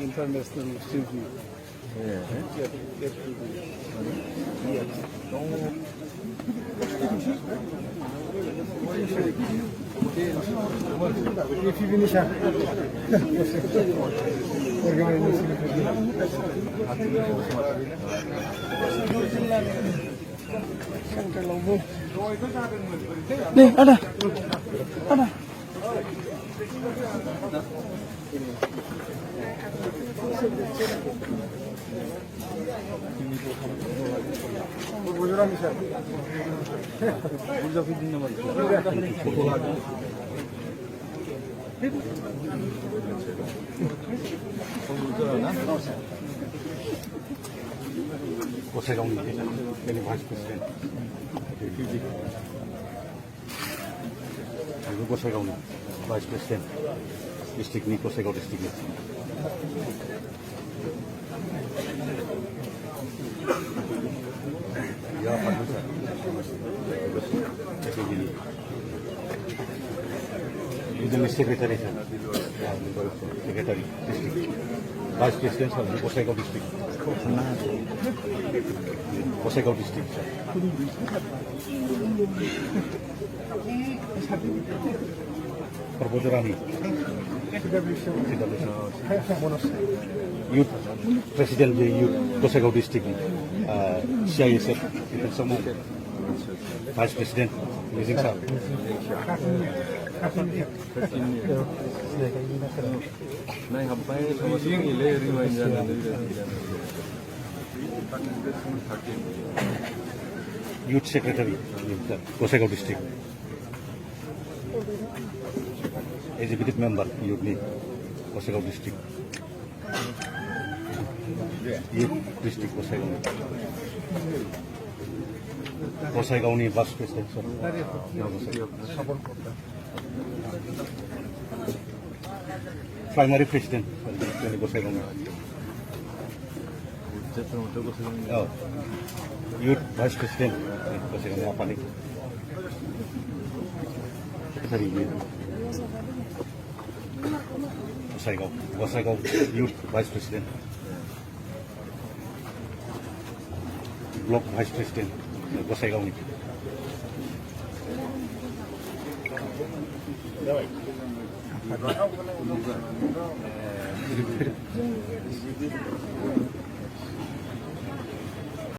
International student. If you finish nih ada. 고세경 얘는 맛있겠어요. 그리고 고세경 맛있겠어요. 디스트릭니 고세경 디스트릭. 야, 반드시. 저기 이정미 세크레터리 세크레터리 디스트릭. 바이스 프레시던트 고세경 디스트릭. 고세경 디스트릭. Perbojoran Youth President di Youth Kosegau District CISF kita semua Vice President Lizing Sah Nah, sampai sama sini le reminder Youth Secretary Kosegau District Executive Member Youth League Kosegau District Youth District Kosegau ni Vice President Primary President Kosegau Youth Vice President Kosegau apa nih Secretary Kosegau Youth Vice President Block Vice President Kosegau ni